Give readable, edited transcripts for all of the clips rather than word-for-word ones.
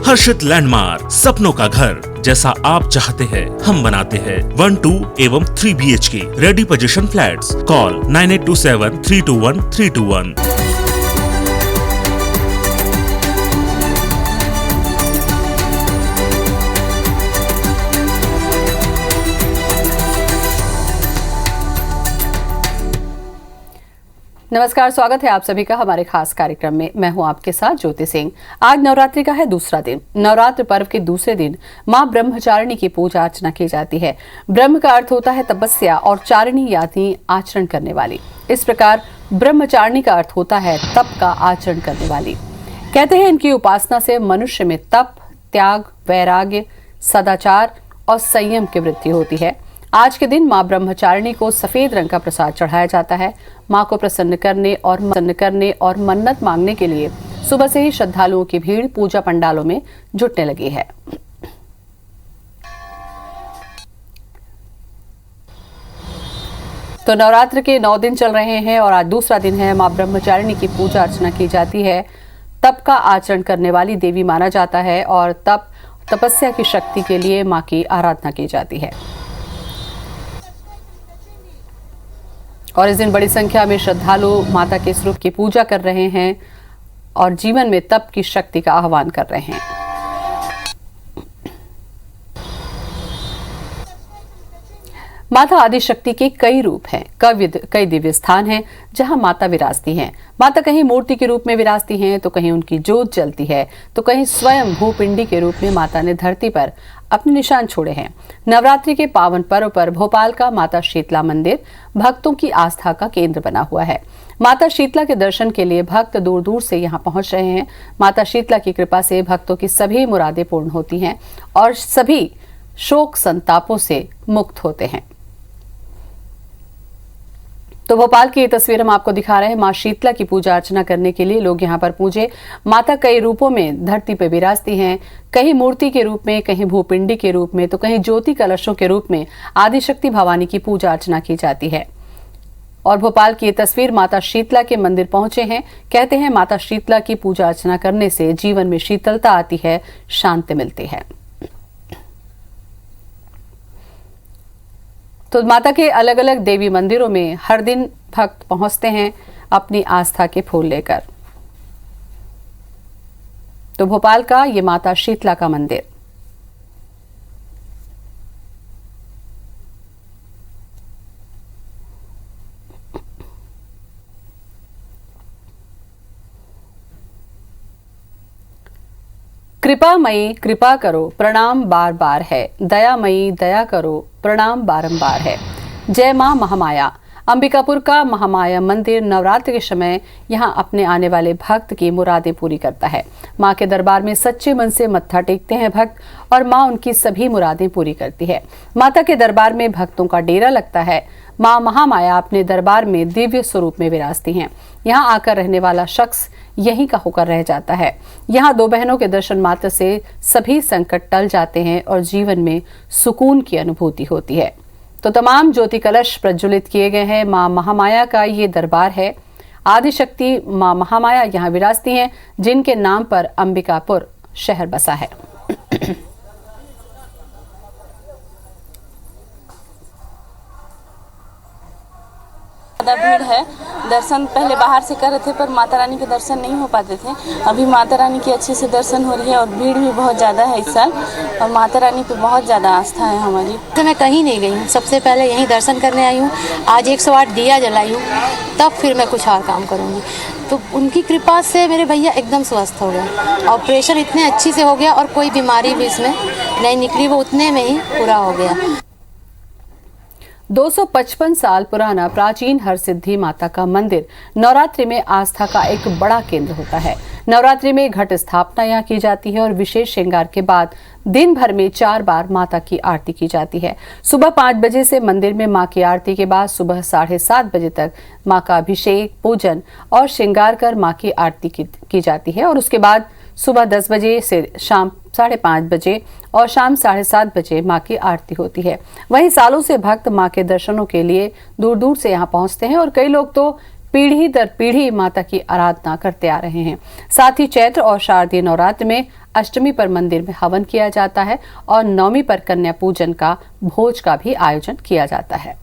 हर्षित landmark, सपनों का घर जैसा आप चाहते हैं हम बनाते हैं। 1, 2 एवं 3 BHK ready position flats. Call 9827 321 321। नमस्कार, स्वागत है आप सभी का हमारे खास कार्यक्रम में। मैं हूं आपके साथ ज्योति सिंह। आज नवरात्रि का है दूसरा दिन। नवरात्र पर्व के दूसरे दिन मां ब्रह्मचारिणी की पूजा अर्चना की जाती है। ब्रह्म का अर्थ होता है तपस्या और चारिणी यानी आचरण करने वाली। इस प्रकार ब्रह्मचारिणी का अर्थ होता है तप का आचरण करने वाली। कहते हैं इनकी उपासना से मनुष्य में तप, त्याग, वैराग्य, सदाचार और संयम की वृद्धि होती है। आज के दिन मां ब्रह्मचारिणी को सफेद रंग का प्रसाद चढ़ाया जाता है। मां को प्रसन्न करने और मन्नत मांगने के लिए सुबह से ही श्रद्धालुओं की भीड़ पूजा पंडालों में जुटने लगी है। तो नवरात्र के 9 दिन चल रहे हैं और आज दूसरा दिन है। मां ब्रह्मचारिणी की पूजा अर्चना की जाती है। तप का आचरण करने वाली देवी माना जाता है और तपस्या की शक्ति के लिए मां की आराधना की जाती है। और इस दिन बड़ी संख्या में श्रद्धालु माता के स्वरूप की पूजा कर रहे हैं और जीवन में तप की शक्ति का आह्वान कर रहे हैं। माता आदिशक्ति के कई रूप हैं, कई दिव्य स्थान हैं जहां माता विराजती हैं। माता कहीं मूर्ति के रूप में विराजती हैं तो कहीं उनकी जोत जलती है तो कहीं स्वयं भूपिंडी के रूप में माता ने धरती पर अपने निशान छोड़े हैं। नवरात्रि के पावन पर्व पर भोपाल का माता शीतला मंदिर भक्तों की आस्था का केंद्र बना हुआ है। माता शीतला के दर्शन के लिए भक्त दूर दूर से यहाँ पहुंच रहे हैं। माता शीतला की कृपा से भक्तों की सभी मुरादें पूर्ण होती हैं और सभी शोक संतापों से मुक्त होते हैं। तो भोपाल की ये तस्वीर हम आपको दिखा रहे हैं। मां शीतला की पूजा अर्चना करने के लिए लोग यहाँ पर पूजे। माता कई रूपों में धरती पर विराजती हैं, कहीं मूर्ति के रूप में, कहीं भूपिंडी के रूप में, तो कहीं ज्योति कलशों के रूप में आदिशक्ति भवानी की पूजा अर्चना की जाती है। और भोपाल की ये तस्वीर माता शीतला के मंदिर पहुंचे हैं। कहते हैं माता शीतला की पूजा अर्चना करने से जीवन में शीतलता आती है, शांति मिलती है। तो माता के अलग अलग देवी मंदिरों में हर दिन भक्त पहुंचते हैं अपनी आस्था के फूल लेकर। तो भोपाल का ये माता शीतला का मंदिर। कृपामयी कृपा करो, प्रणाम बार बार है। दयामयी दया करो, प्रणाम बारंबार है। जय मां महामाया। अंबिकापुर का महामाया मंदिर नवरात्र के समय यहां अपने आने वाले भक्त की मुरादें पूरी करता है। मां के दरबार में सच्चे मन से मत्था टेकते हैं भक्त और मां उनकी सभी मुरादें पूरी करती है। माता के दरबार में भक्तों का डेरा लगता है। मां महामाया अपने दरबार में दिव्य स्वरूप में विराजती हैं। यहाँ आकर रहने वाला शख्स यहीं का होकर रह जाता है। यहाँ 2 बहनों के दर्शन मात्र से सभी संकट टल जाते हैं और जीवन में सुकून की अनुभूति होती है। तो तमाम ज्योति कलश प्रज्वलित किए गए हैं। मां महामाया का ये दरबार है। आदिशक्ति मां महामाया यहाँ विराजती हैं, जिनके नाम पर अंबिकापुर शहर बसा है। ज़्यादा भीड़ है। दर्शन पहले बाहर से कर रहे थे पर माता रानी के दर्शन नहीं हो पाते थे। अभी माता रानी की अच्छे से दर्शन हो रही है और भीड़ भी बहुत ज़्यादा है इस साल और माता रानी पे बहुत ज़्यादा आस्था है हमारी। तो मैं कहीं नहीं गई हूँ, सबसे पहले यहीं दर्शन करने आई हूँ। आज 108 दिया जलाई हूँ, तब फिर मैं कुछ और काम करूँगी। तो उनकी कृपा से मेरे भैया एकदम स्वस्थ हो गए। ऑपरेशन इतने अच्छी से हो गया और कोई बीमारी भी इसमें नहीं निकली, वो उतने में ही पूरा हो गया। 255 साल पुराना प्राचीन हरसिद्धि माता का मंदिर नवरात्रि में आस्था का एक बड़ा केंद्र होता है। नवरात्रि में घट स्थापना यहाँ की जाती है और विशेष श्रृंगार के बाद दिन भर में 4 बार माता की आरती की जाती है। सुबह 5 बजे से मंदिर में मां की आरती के बाद सुबह 7:30 बजे तक मां का अभिषेक, पूजन और श्रृंगार कर मां की आरती की जाती है और उसके बाद सुबह 10 बजे से शाम 5:30 बजे और शाम 7:30 बजे मां की आरती होती है। वहीं सालों से भक्त मां के दर्शनों के लिए दूर दूर से यहाँ पहुंचते हैं और कई लोग तो पीढ़ी दर पीढ़ी माता की आराधना करते आ रहे हैं। साथ ही चैत्र और शारदीय नवरात्र में अष्टमी पर मंदिर में हवन किया जाता है और नवमी पर कन्या पूजन का भोज का भी आयोजन किया जाता है।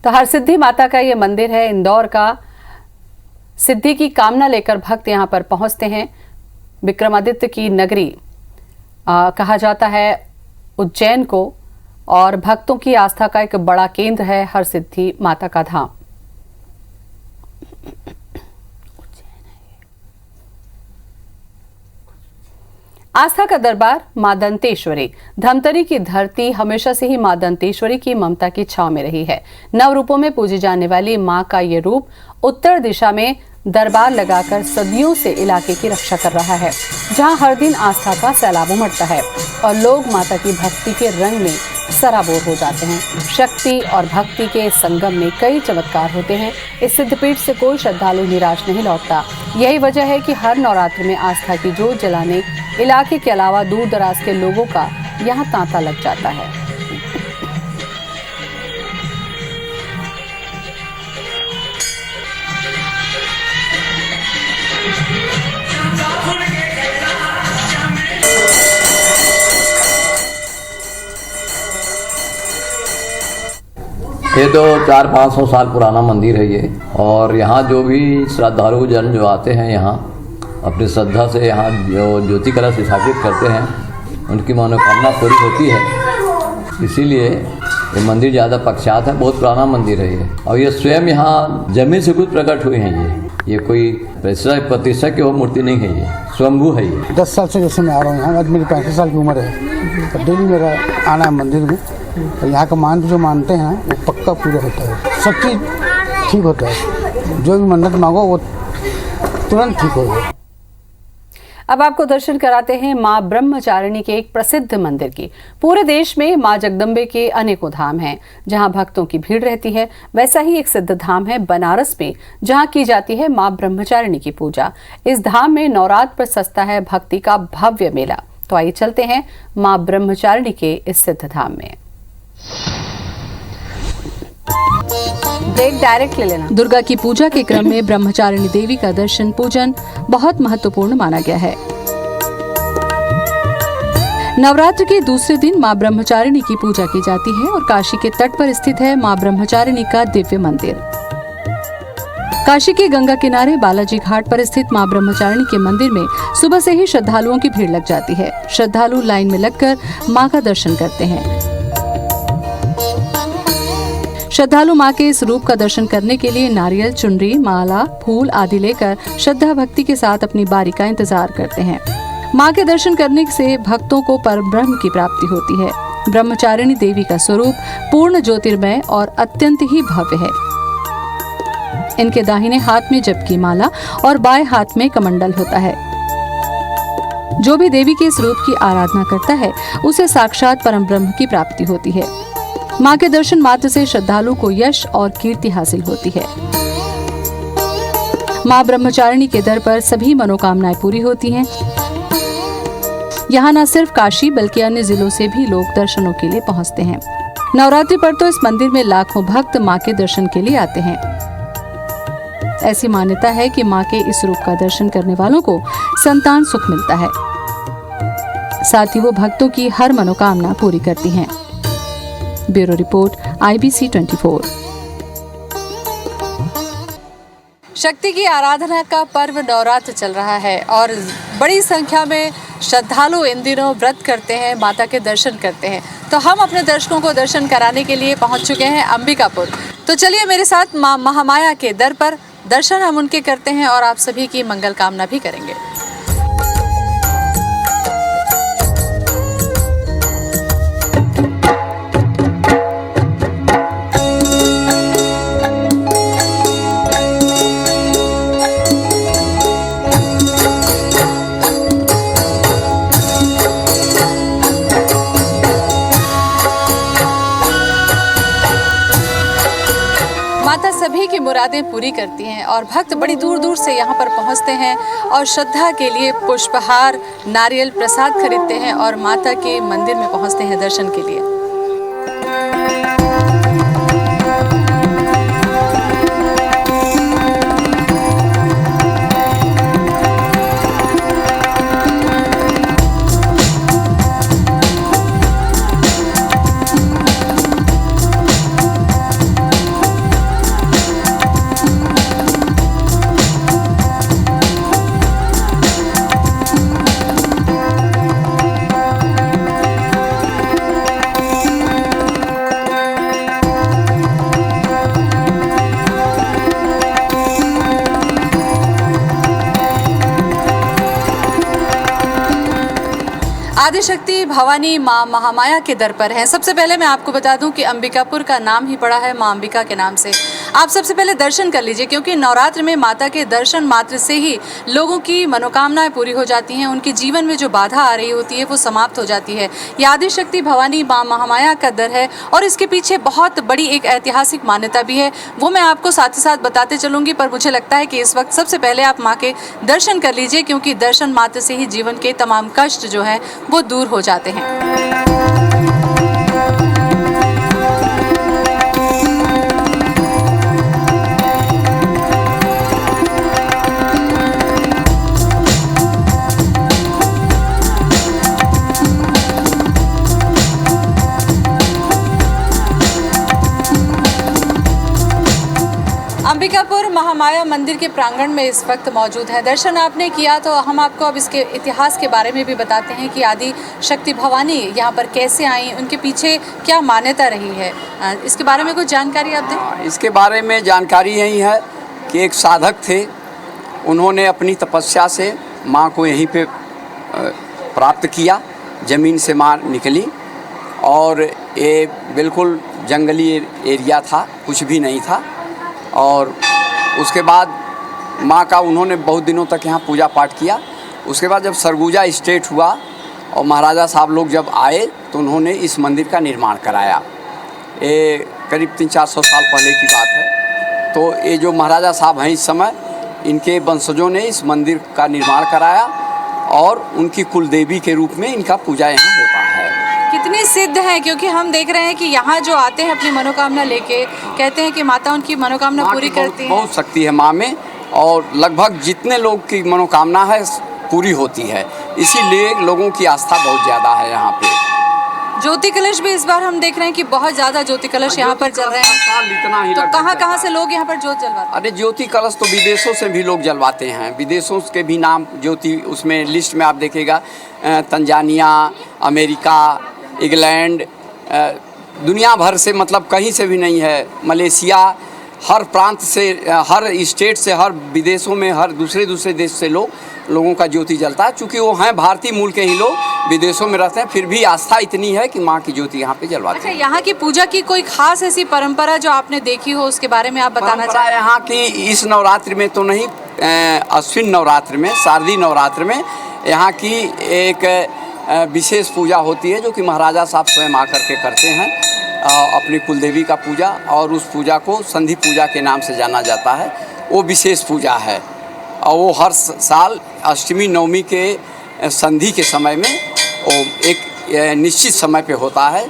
तो हरसिद्धि माता का ये मंदिर है इंदौर का। सिद्धि की कामना लेकर भक्त यहाँ पर पहुंचते हैं। विक्रमादित्य की नगरी कहा जाता है उज्जैन को, और भक्तों की आस्था का एक बड़ा केंद्र है हरसिद्धि माता का धाम। आस्था का दरबार मां दंतेश्वरी। धमतरी की धरती हमेशा से ही मां दंतेश्वरी की ममता की छांव में रही है। नव रूपों में पूजी जाने वाली मां का ये रूप उत्तर दिशा में दरबार लगाकर सदियों से इलाके की रक्षा कर रहा है, जहां हर दिन आस्था का सैलाब उमड़ता है और लोग माता की भक्ति के रंग में सराबोर हो जाते हैं। शक्ति और भक्ति के संगम में कई चमत्कार होते हैं। इस सिद्धपीठ से कोई श्रद्धालु निराश नहीं लौटता। यही वजह है कि हर नवरात्र में आस्था की जोत जलाने इलाके के अलावा दूर दराज के लोगों का यहाँ तांता लग जाता है। ये तो 400-500 साल पुराना मंदिर है ये, और यहाँ जो भी श्रद्धालु जन जो आते हैं यहाँ अपनी श्रद्धा से यहाँ जो ज्योति कलश स्थापित करते हैं, उनकी मनोकामना पूरी होती है। इसीलिए ये मंदिर ज़्यादा प्रख्यात है, बहुत पुराना मंदिर है ये। और ये स्वयं यहाँ जमीन से खुद प्रकट हुए हैं। ये कोई प्रतिष्ठा की वो मूर्ति नहीं है, ये स्वयंभू है। ये 10 साल से जैसे मैं आ रहा हूँ यहाँ, आज मेरी 35 साल की उम्र है। तो डेली मेरा आना है मंदिर में। और यहाँ का मान जो मानते हैं वो पक्का पूरा होता है, सब चीज़ ठीक होता है। जो भी मन्नत मांगो वो तुरंत ठीक हो जाए। अब आपको दर्शन कराते हैं मां ब्रह्मचारिणी के एक प्रसिद्ध मंदिर की। पूरे देश में मां जगदम्बे के अनेकों धाम हैं जहां भक्तों की भीड़ रहती है। वैसा ही एक सिद्ध धाम है बनारस में, जहां की जाती है मां ब्रह्मचारिणी की पूजा। इस धाम में नवरात्र पर सजता है भक्ति का भव्य मेला। तो आइए चलते हैं मां ब्रह्मचारिणी के इस सिद्ध धाम में। ब्रेक डायरेक्ट ले लेना। दुर्गा की पूजा के क्रम में ब्रह्मचारिणी देवी का दर्शन पूजन बहुत महत्वपूर्ण माना गया है। नवरात्र के दूसरे दिन मां ब्रह्मचारिणी की पूजा की जाती है और काशी के तट पर स्थित है मां ब्रह्मचारिणी का दिव्य मंदिर। काशी के गंगा किनारे बालाजी घाट पर स्थित मां ब्रह्मचारिणी के मंदिर में सुबह से ही श्रद्धालुओं की भीड़ लग जाती है। श्रद्धालु लाइन में लगकर मां का दर्शन करते हैं। श्रद्धालु मां के इस रूप का दर्शन करने के लिए नारियल, चुनरी, माला, फूल आदि लेकर श्रद्धा भक्ति के साथ अपनी बारी का इंतजार करते हैं। मां के दर्शन करने से भक्तों को परब्रह्म की प्राप्ति होती है। ब्रह्मचारिणी देवी का स्वरूप पूर्ण ज्योतिर्मय और अत्यंत ही भव्य है। इनके दाहिने हाथ में जप की माला और बाएं हाथ में कमंडल होता है। जो भी देवी के इस रूप की आराधना करता है उसे साक्षात परम ब्रह्म की प्राप्ति होती है। मां के दर्शन मात्र से श्रद्धालु को यश और कीर्ति हासिल होती है। मां ब्रह्मचारिणी के दर पर सभी मनोकामनाएं पूरी होती हैं। यहाँ न सिर्फ काशी बल्कि अन्य जिलों से भी लोग दर्शनों के लिए पहुँचते हैं। नवरात्रि पर तो इस मंदिर में लाखों भक्त मां के दर्शन के लिए आते हैं। ऐसी मान्यता है कि मां के इस रूप का दर्शन करने वालों को संतान सुख मिलता है, साथ ही वो भक्तों की हर मनोकामना पूरी करती हैं। Bureau report IBC 24। शक्ति की आराधना का पर्व नवरात्र चल रहा है और बड़ी संख्या में श्रद्धालु इन दिनों व्रत करते हैं, माता के दर्शन करते हैं। तो हम अपने दर्शकों को दर्शन कराने के लिए पहुंच चुके हैं अंबिकापुर। तो चलिए मेरे साथ मां महामाया के दर पर दर्शन हम उनके करते हैं और आप सभी की मंगल कामना भी करेंगे। माता सभी की मुरादें पूरी करती हैं और भक्त बड़ी दूर दूर से यहाँ पर पहुँचते हैं और श्रद्धा के लिए पुष्पहार, नारियल, प्रसाद खरीदते हैं और माता के मंदिर में पहुँचते हैं दर्शन के लिए। आदिशक्ति भवानी माँ महामाया के दर पर हैं। सबसे पहले मैं आपको बता दूं कि अंबिकापुर का नाम ही पड़ा है माँ अंबिका के नाम से। आप सबसे पहले दर्शन कर लीजिए, क्योंकि नवरात्र में माता के दर्शन मात्र से ही लोगों की मनोकामनाएं पूरी हो जाती हैं, उनके जीवन में जो बाधा आ रही होती है वो समाप्त हो जाती है। ये आदिशक्ति भवानी माँ महामाया का दर है और इसके पीछे बहुत बड़ी एक ऐतिहासिक मान्यता भी है, वो मैं आपको साथ ही साथ बताते चलूँगी। पर मुझे लगता है कि इस वक्त सबसे पहले आप माँ के दर्शन कर लीजिए, क्योंकि दर्शन मात्र से ही जीवन के तमाम कष्ट जो हैं वो दूर हो जाते हैं। अंबिकापुर महामाया मंदिर के प्रांगण में इस वक्त मौजूद है। दर्शन आपने किया तो हम आपको अब इसके इतिहास के बारे में भी बताते हैं कि आदि शक्ति भवानी यहाँ पर कैसे आई, उनके पीछे क्या मान्यता रही है। इसके बारे में कुछ जानकारी आप दें। इसके बारे में जानकारी यही है कि एक साधक थे, उन्होंने अपनी तपस्या से माँ को यहीं पे प्राप्त किया। ज़मीन से माँ निकली और ये बिल्कुल जंगली एरिया था, कुछ भी नहीं था। और उसके बाद माँ का उन्होंने बहुत दिनों तक यहाँ पूजा पाठ किया। उसके बाद जब सरगुजा स्टेट हुआ और महाराजा साहब लोग जब आए तो उन्होंने इस मंदिर का निर्माण कराया। ये करीब 300-400 साल पहले की बात है। तो ये जो महाराजा साहब हैं इस समय, इनके वंशजों ने इस मंदिर का निर्माण कराया और उनकी कुलदेवी के रूप में इनका पूजा यहाँ होता है। कितनी सिद्ध है, क्योंकि हम देख रहे हैं कि यहाँ जो आते हैं अपनी मनोकामना लेके, कहते हैं कि माता उनकी मनोकामना पूरी करती है। बहुत शक्ति है माँ में और लगभग जितने लोग की मनोकामना है पूरी होती है, इसीलिए लोगों की आस्था बहुत ज़्यादा है यहाँ पे। ज्योति कलश भी इस बार हम देख रहे हैं कि बहुत ज़्यादा ज्योति कलश यहाँ पर चल रहे हैं। इतना ही तो कहाँ से लोग यहाँ पर ज्योत जलवाते हैं? अरे ज्योति कलश तो विदेशों से भी लोग जलवाते हैं। विदेशों के भी नाम ज्योति उसमें लिस्ट में आप देखिएगा, तंजानिया, अमेरिका, इंग्लैंड, दुनिया भर से, मतलब कहीं से भी नहीं है, मलेशिया, हर प्रांत से, हर स्टेट से, हर विदेशों में, हर दूसरे देश से लोगों का ज्योति जलता है। चूँकि वो हैं भारतीय मूल के ही लोग, विदेशों में रहते हैं, फिर भी आस्था इतनी है कि माँ की ज्योति यहाँ पे जलवाते हैं। यहाँ की पूजा की कोई खास ऐसी परंपरा जो आपने देखी हो, उसके बारे में आप बताना चाहें? यहाँ की इस नवरात्रि में तो नहीं, अश्विन नवरात्र में, शारदीय नवरात्र में यहाँ की एक विशेष पूजा होती है जो कि महाराजा साहब स्वयं आकर के करते हैं, अपनी कुलदेवी का पूजा, और उस पूजा को संधि पूजा के नाम से जाना जाता है। वो विशेष पूजा है और वो हर साल अष्टमी नवमी के संधि के समय में वो एक निश्चित समय पे होता है।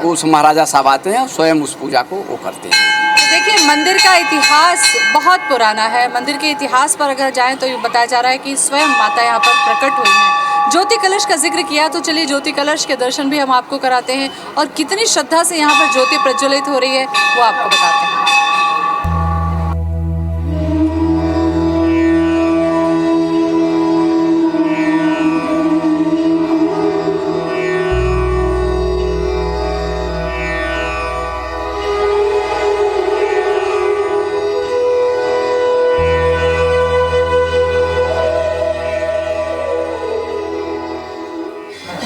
उस महाराजा साहब आते हैं, स्वयं उस पूजा को वो करते हैं। देखिए, मंदिर का इतिहास बहुत पुराना है। मंदिर के इतिहास पर अगर जाएं तो ये बताया जा रहा है कि स्वयं माता यहाँ पर प्रकट हुई हैं। ज्योति कलश का जिक्र किया तो चलिए ज्योति कलश के दर्शन भी हम आपको कराते हैं और कितनी श्रद्धा से यहाँ पर ज्योति प्रज्वलित हो रही है वो आपको बताते हैं।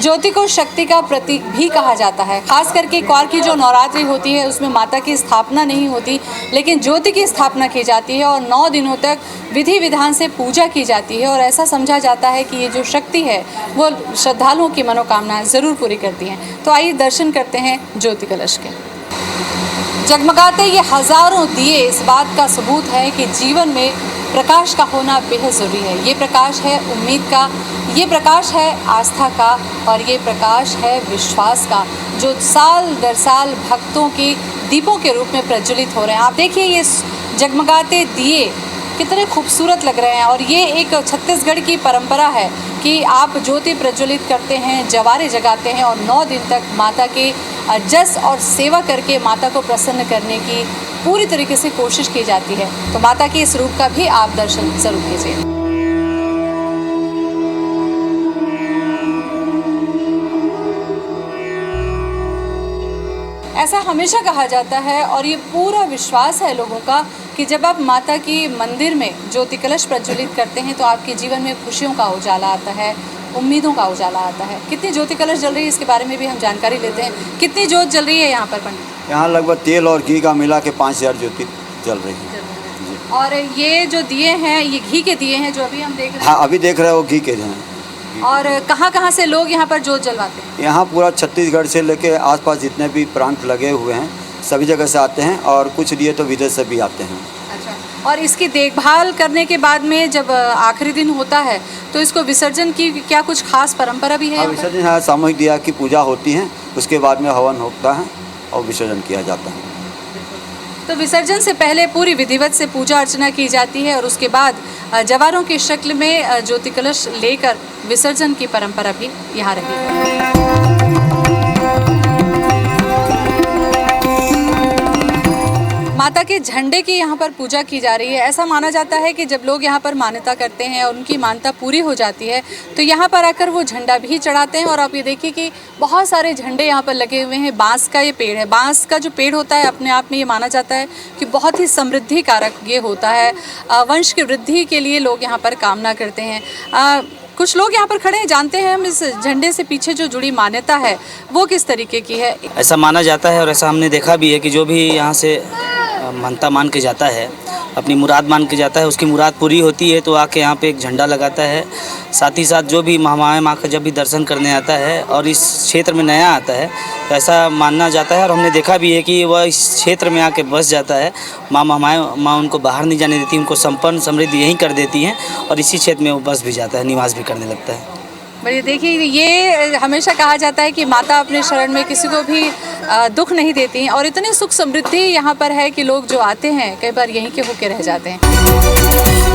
ज्योति को शक्ति का प्रतीक भी कहा जाता है। खास करके कौर की जो नवरात्रि होती है उसमें माता की स्थापना नहीं होती, लेकिन ज्योति की स्थापना की जाती है और 9 दिनों तक विधि विधान से पूजा की जाती है और ऐसा समझा जाता है कि ये जो शक्ति है वो श्रद्धालुओं की मनोकामनाएं ज़रूर पूरी करती हैं। तो आइए दर्शन करते हैं ज्योति कलश के। जगमगाते ये हज़ारों दिए इस बात का सबूत है कि जीवन में प्रकाश का होना बेहद ज़रूरी है। ये प्रकाश है उम्मीद का, ये प्रकाश है आस्था का और ये प्रकाश है विश्वास का, जो साल दर साल भक्तों के दीपों के रूप में प्रज्वलित हो रहे हैं। आप देखिए ये जगमगाते दिए कितने खूबसूरत लग रहे हैं और ये एक छत्तीसगढ़ की परंपरा है कि आप ज्योति प्रज्वलित करते हैं, जवारे जगाते हैं और 9 दिन तक माता के जस और सेवा करके माता को प्रसन्न करने की पूरी तरीके से कोशिश की जाती है। तो माता के इस रूप का भी आप दर्शन जरूर कीजिए। ऐसा हमेशा कहा जाता है और ये पूरा विश्वास है लोगों का कि जब आप माता की मंदिर में ज्योति कलश प्रज्वलित करते हैं तो आपके जीवन में खुशियों का उजाला आता है, उम्मीदों का उजाला आता है। कितनी ज्योति कलश जल रही है इसके बारे में भी हम जानकारी लेते हैं। कितनी ज्योत जल रही है यहाँ पर पंडित? यहाँ लगभग तेल और घी का मिला के 5000 ज्योति जल रही है। और ये जो दिए हैं ये घी के दिए हैं जो अभी हम देख रहे हैं? हाँ, अभी देख रहे हो घी के हैं। और कहाँ से लोग यहाँ पर ज्योत जलवाते हैं? यहाँ पूरा छत्तीसगढ़ से लेके आसपास जितने भी प्रांत लगे हुए हैं सभी जगह से आते हैं और कुछ लिए तो विदेश से भी आते हैं। अच्छा, और इसकी देखभाल करने के बाद में जब आखिरी दिन होता है तो इसको विसर्जन की क्या कुछ खास परंपरा भी है? हाँ, विसर्जन है, सामूहिक दिया की पूजा होती है, उसके बाद में हवन होता है और विसर्जन किया जाता है। तो विसर्जन से पहले पूरी विधिवत से पूजा अर्चना की जाती है और उसके बाद जवारों की शक्ल में ज्योति कलश लेकर विसर्जन की परंपरा भी यहाँ रही है। माता के झंडे की यहाँ पर पूजा की जा रही है। ऐसा माना जाता है कि जब लोग यहाँ पर मान्यता करते हैं और उनकी मान्यता पूरी हो जाती है तो यहाँ पर आकर वो झंडा भी चढ़ाते हैं। और आप ये देखिए कि बहुत सारे झंडे यहाँ पर लगे हुए हैं। बांस का ये पेड़ है। बांस का जो पेड़ होता है अपने आप में ये माना जाता है कि बहुत ही समृद्धि कारक ये होता है। वंश की वृद्धि के लिए लोग यहाँ पर कामना करते हैं। कुछ लोग यहाँ पर खड़े हैं, जानते हैं हम इस झंडे से पीछे जो जुड़ी मान्यता है वो किस तरीके की है। ऐसा माना जाता है और ऐसा हमने देखा भी है कि जो भी यहाँ से मानता मान के जाता है, अपनी मुराद मान के जाता है, उसकी मुराद पूरी होती है तो आके यहाँ पे एक झंडा लगाता है। साथ ही साथ जो भी महामाया माँ का जब भी दर्शन करने आता है और इस क्षेत्र में नया आता है तो ऐसा मानना जाता है और हमने देखा भी है कि वह इस क्षेत्र में आके बस जाता है। माँ महामाया माँ उनको बाहर नहीं जाने देती, उनको संपन्न समृद्धि यहीं कर देती हैं और इसी क्षेत्र में वो बस भी जाता है, निवास भी करने लगता है। बढ़िया, देखिए ये हमेशा कहा जाता है कि माता अपने शरण में किसी को भी दुख नहीं देती हैं और इतनी सुख समृद्धि यहाँ पर है कि लोग जो आते हैं कई बार यहीं के होके रह जाते हैं।